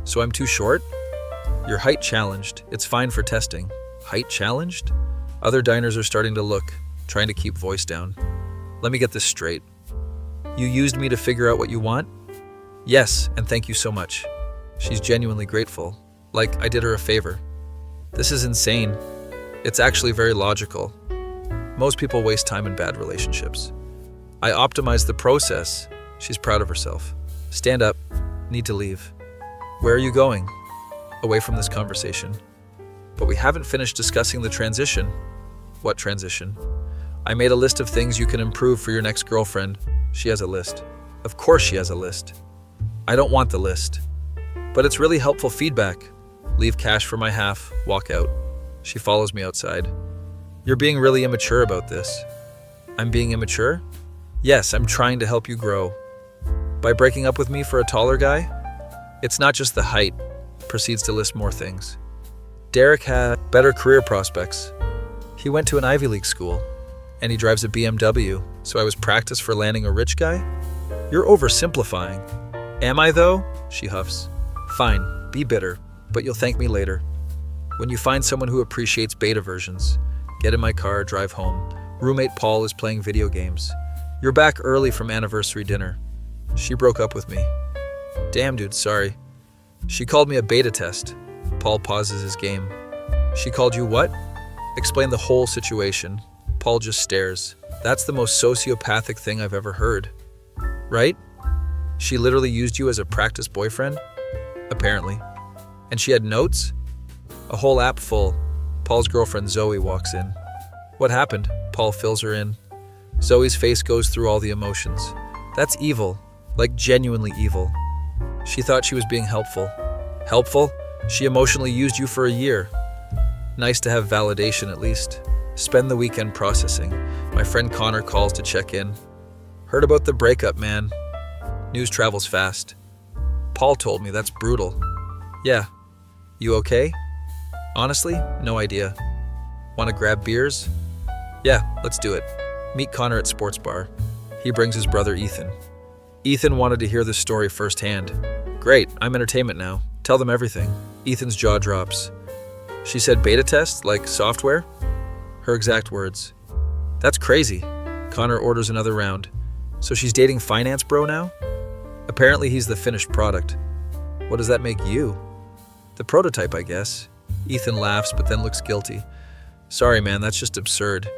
So I'm too short? Your height challenged. It's fine for testing. Height challenged? Other diners are starting to look, trying to keep voice down. Let me get this straight. You used me to figure out what you want? Yes, and thank you so much. She's genuinely grateful, like I did her a favor. This is insane. It's actually very logical. Most people waste time in bad relationships. I optimized the process. She's proud of herself. Stand up. Need to leave. Where are you going? Away from this conversation. But we haven't finished discussing the transition. What transition? I made a list of things you can improve for your next girlfriend. She has a list. Of course she has a list. I don't want the list. But it's really helpful feedback. Leave cash for my half, walk out. She follows me outside. You're being really immature about this. I'm being immature? Yes, I'm trying to help you grow. By breaking up with me for a taller guy? It's not just the height. Proceeds to list more things. Derek had better career prospects. He went to an Ivy League school, and he drives a BMW, so I was practice for landing a rich guy? You're oversimplifying. Am I though? She huffs. Fine, be bitter, but you'll thank me later. When you find someone who appreciates beta versions, get in my car, drive home. Roommate Paul is playing video games. You're back early from anniversary dinner. She broke up with me. Damn, dude, sorry. She called me a beta test. Paul pauses his game. She called you what? Explain the whole situation. Paul just stares. That's the most sociopathic thing I've ever heard. Right? She literally used you as a practice boyfriend? Apparently. And she had notes? A whole app full. Paul's girlfriend Zoe walks in. What happened? Paul fills her in. Zoe's face goes through all the emotions. That's evil. Like genuinely evil. She thought she was being helpful. Helpful? She emotionally used you for a year. Nice to have validation at least. Spend the weekend processing. My friend Connor calls to check in. Heard about the breakup, man. News travels fast. Paul told me that's brutal. Yeah. You okay? Honestly, no idea. Want to grab beers? Yeah, let's do it. Meet Connor at sports bar. He brings his brother Ethan. Ethan wanted to hear this story firsthand. Great, I'm entertainment now. Tell them everything. Ethan's jaw drops. She said beta test, like software? Her exact words. That's crazy. Connor orders another round. So she's dating finance bro now? Apparently he's the finished product. What does that make you? The prototype, I guess. Ethan laughs but then looks guilty. Sorry, man, that's just absurd.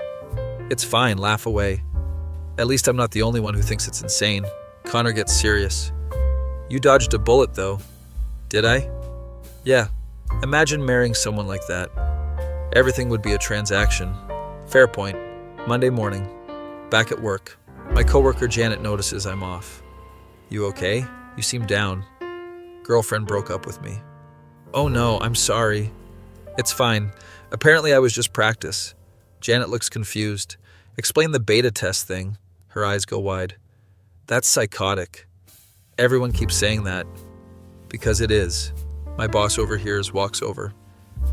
It's fine, laugh away. At least I'm not the only one who thinks it's insane. Connor gets serious. You dodged a bullet, though. Did I? Yeah. Imagine marrying someone like that. Everything would be a transaction. Fair point. Monday morning. Back at work. My coworker Janet notices I'm off. You okay? You seem down. Girlfriend broke up with me. Oh no, I'm sorry. It's fine. Apparently I was just practice. Janet looks confused. Explain the beta test thing. Her eyes go wide. That's psychotic. Everyone keeps saying that. Because it is. My boss overhears, walks over.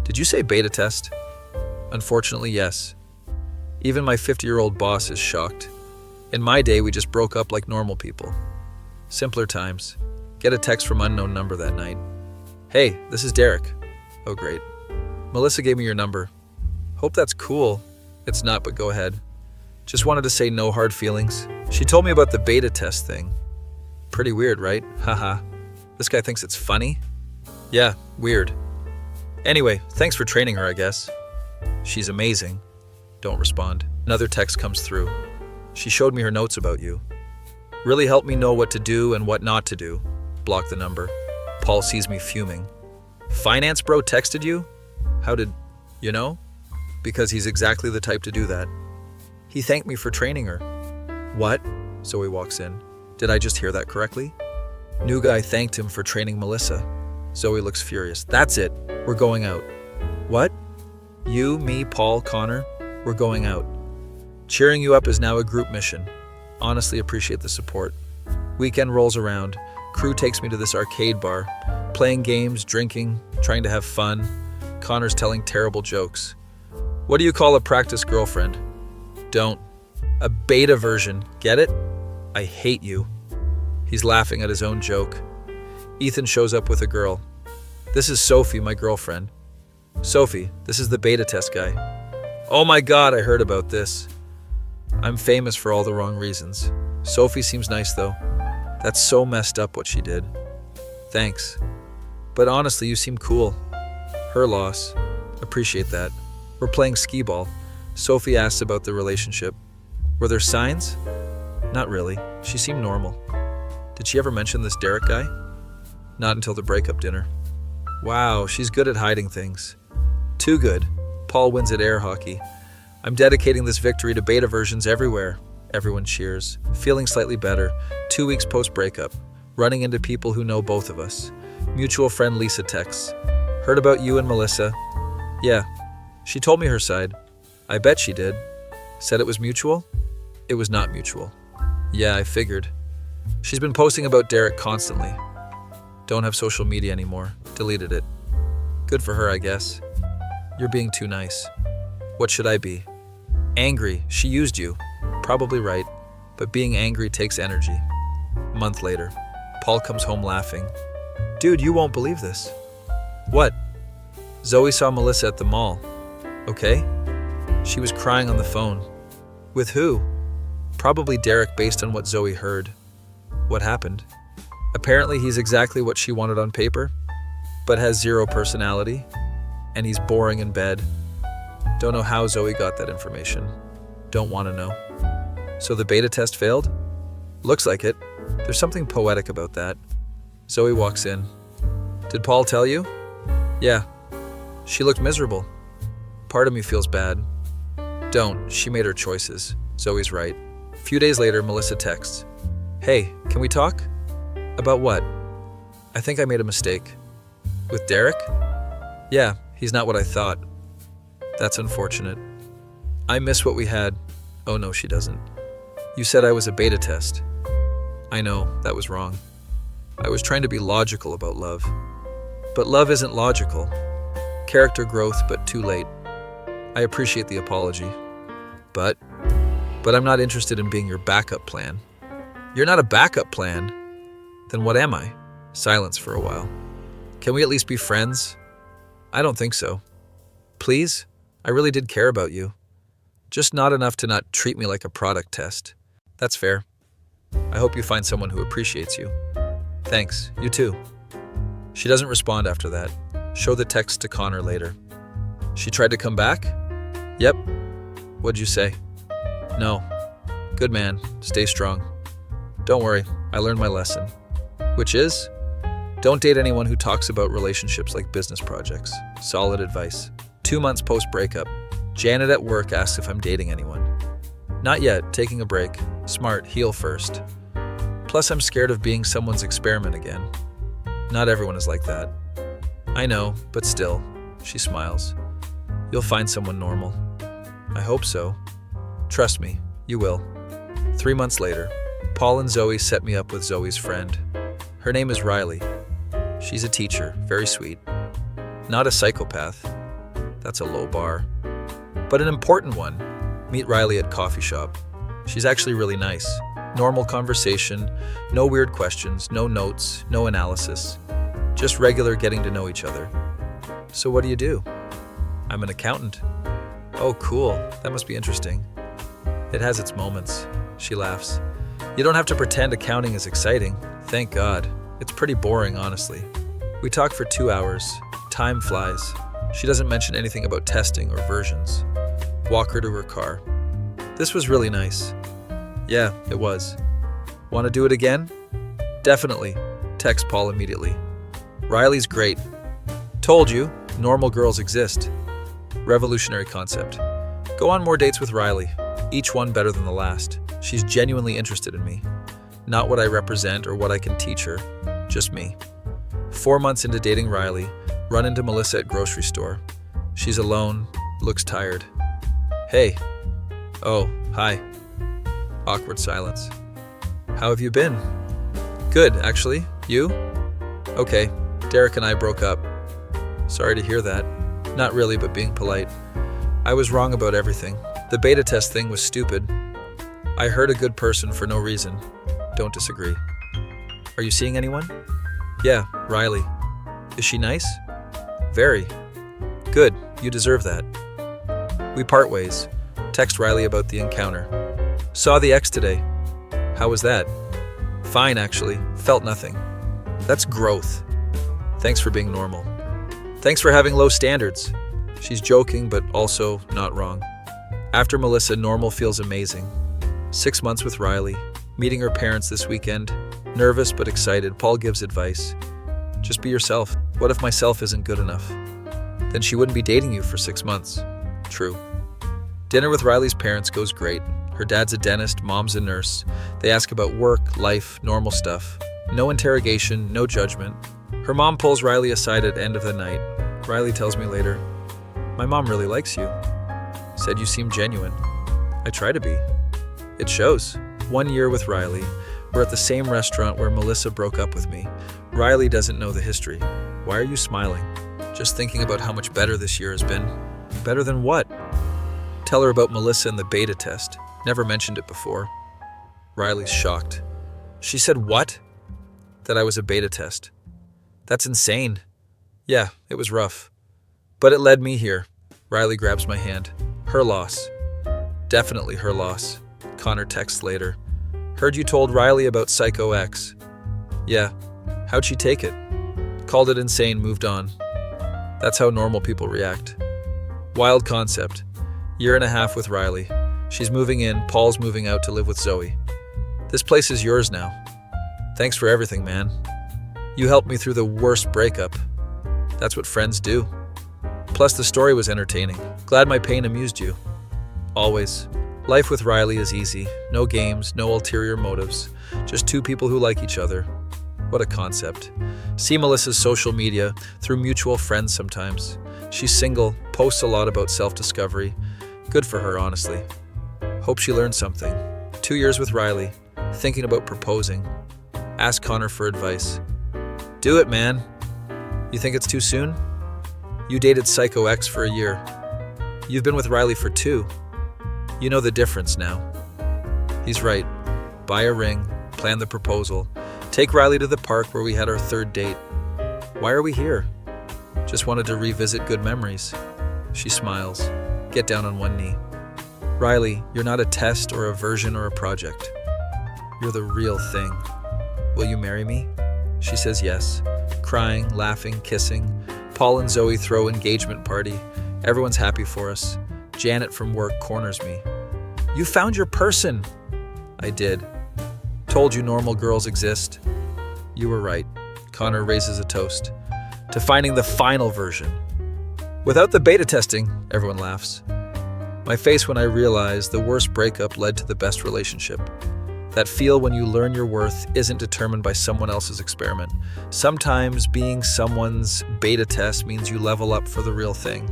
Did you say beta test? Unfortunately, yes. Even my 50-year-old boss is shocked. In my day, we just broke up like normal people. Simpler times. Get a text from unknown number that night. Hey, this is Derek. Oh, great. Melissa gave me your number. Hope that's cool. It's not, but go ahead. Just wanted to say no hard feelings. She told me about the beta test thing. Pretty weird, right? Haha. This guy thinks it's funny? Yeah, weird. Anyway, thanks for training her, I guess. She's amazing. Don't respond. Another text comes through. She showed me her notes about you. Really helped me know what to do and what not to do. Block the number. Paul sees me fuming. Finance bro texted you? How did... you know? Because he's exactly the type to do that. He thanked me for training her. What? Zoe walks in. Did I just hear that correctly? New guy thanked him for training Melissa. Zoe looks furious. That's it. We're going out. What? You, me, Paul, Connor, we're going out. Cheering you up is now a group mission. Honestly appreciate the support. Weekend rolls around. Crew takes me to this arcade bar. Playing games, drinking, trying to have fun. Connor's telling terrible jokes. What do you call a practice girlfriend? Don't. A beta version. Get it? I hate you. He's laughing at his own joke. Ethan shows up with a girl. This is Sophie, my girlfriend. Sophie, this is the beta test guy. Oh my god, I heard about this. I'm famous for all the wrong reasons. Sophie seems nice though. That's so messed up what she did. Thanks. But honestly, you seem cool. Her loss. Appreciate that. We're playing skee ball. Sophie asks about the relationship. Were there signs? Not really. She seemed normal. Did she ever mention this Derek guy? Not until the breakup dinner. Wow, she's good at hiding things. Too good. Paul wins at air hockey. I'm dedicating this victory to beta versions everywhere. Everyone cheers. Feeling slightly better. 2 weeks post-breakup. Running into people who know both of us. Mutual friend Lisa texts. Heard about you and Melissa. Yeah. She told me her side. I bet she did. Said it was mutual? It was not mutual. Yeah, I figured. She's been posting about Derek constantly. Don't have social media anymore. Deleted it. Good for her, I guess. You're being too nice. What should I be? Angry. She used you. Probably right. But being angry takes energy. A month later. Paul comes home laughing. Dude, you won't believe this. What? Zoe saw Melissa at the mall. Okay? She was crying on the phone. With who? Probably Derek based on what Zoe heard. What happened? Apparently he's exactly what she wanted on paper, but has zero personality, and he's boring in bed. Don't know how Zoe got that information. Don't want to know. So the beta test failed? Looks like it. There's something poetic about that. Zoe walks in. Did Paul tell you? Yeah. She looked miserable. Part of me feels bad. Don't. She made her choices. Zoe's right. A few days later, Melissa texts. Hey, can we talk? About what? I think I made a mistake. With Derek? Yeah, he's not what I thought. That's unfortunate. I miss what we had. Oh no, she doesn't. You said I was a beta test. I know, that was wrong. I was trying to be logical about love. But love isn't logical. Character growth, but too late. I appreciate the apology. But I'm not interested in being your backup plan. You're not a backup plan? Then what am I? Silence for a while. Can we at least be friends? I don't think so. Please? I really did care about you. Just not enough to not treat me like a product test. That's fair. I hope you find someone who appreciates you. Thanks, you too. She doesn't respond after that. Show the text to Connor later. She tried to come back? Yep. What'd you say? No. Good man. Stay strong. Don't worry, I learned my lesson. Which is? Don't date anyone who talks about relationships like business projects. Solid advice. 2 months post-breakup. Janet at work asks if I'm dating anyone. Not yet, taking a break. Smart, heal first. Plus, I'm scared of being someone's experiment again. Not everyone is like that. I know, but still. She smiles. You'll find someone normal. I hope so. Trust me, you will. 3 months later, Paul and Zoe set me up with Zoe's friend. Her name is Riley. She's a teacher, very sweet. Not a psychopath. That's a low bar. But an important one. Meet Riley at coffee shop. She's actually really nice. Normal conversation, no weird questions, no notes, no analysis. Just regular getting to know each other. So what do? I'm an accountant. Oh, cool. That must be interesting. It has its moments. She laughs. You don't have to pretend accounting is exciting. Thank God. It's pretty boring, honestly. We talk for 2 hours. Time flies. She doesn't mention anything about testing or versions. Walk her to her car. This was really nice. Yeah, it was. Want to do it again? Definitely. Text Paul immediately. Riley's great. Told you, normal girls exist. Revolutionary concept. Go on more dates with Riley. Each one better than the last. She's genuinely interested in me. Not what I represent or what I can teach her. Just me. 4 months into dating Riley, run into Melissa at grocery store. She's alone, looks tired. Hey. Oh, hi. Awkward silence. How have you been? Good, actually. You? Okay, Derek and I broke up. Sorry to hear that. Not really, but being polite. I was wrong about everything. The beta test thing was stupid. I hurt a good person for no reason. Don't disagree. Are you seeing anyone? Yeah, Riley. Is she nice? Very. Good, you deserve that. We part ways. Text Riley about the encounter. Saw the ex today. How was that? Fine, actually. Felt nothing. That's growth. Thanks for being normal. Thanks for having low standards. She's joking, but also not wrong. After Melissa, normal feels amazing. 6 months with Riley. Meeting her parents this weekend. Nervous but excited, Paul gives advice. Just be yourself. What if myself isn't good enough? Then she wouldn't be dating you for 6 months. True. Dinner with Riley's parents goes great. Her dad's a dentist, mom's a nurse. They ask about work, life, normal stuff. No interrogation, no judgment. Her mom pulls Riley aside at the end of the night. Riley tells me later, "My mom really likes you. Said you seem genuine." I try to be. It shows. 1 year with Riley. We're at the same restaurant where Melissa broke up with me. Riley doesn't know the history. Why are you smiling? Just thinking about how much better this year has been. Better than what? Tell her about Melissa and the beta test. Never mentioned it before. Riley's shocked. She said what? That I was a beta test. That's insane. Yeah, it was rough. But it led me here. Riley grabs my hand. Her loss. Definitely her loss. Connor texts later. Heard you told Riley about Psycho X. Yeah. How'd she take it? Called it insane, moved on. That's how normal people react. Wild concept. 1.5 years with Riley. She's moving in, Paul's moving out to live with Zoe. This place is yours now. Thanks for everything, man. You helped me through the worst breakup. That's what friends do. Plus, the story was entertaining. Glad my pain amused you. Always. Life with Riley is easy. No games, no ulterior motives. Just 2 people who like each other. What a concept. See Melissa's social media through mutual friends sometimes. She's single, posts a lot about self-discovery. Good for her, honestly. Hope she learned something. 2 years with Riley, thinking about proposing. Ask Connor for advice. Do it, man. You think it's too soon? You dated Psycho X for a year. You've been with Riley for 2. You know the difference now. He's right. Buy a ring, plan the proposal, take Riley to the park where we had our 3rd date. Why are we here? Just wanted to revisit good memories. She smiles. Get down on one knee. Riley, you're not a test or a version or a project. You're the real thing. Will you marry me? She says yes. Crying, laughing, kissing. Paul and Zoe throw engagement party. Everyone's happy for us. Janet from work corners me. You found your person. I did. Told you normal girls exist. You were right. Connor raises a toast. To finding the final version. Without the beta testing, everyone laughs. My face when I realize the worst breakup led to the best relationship. That feel when you learn your worth isn't determined by someone else's experiment. Sometimes being someone's beta test means you level up for the real thing.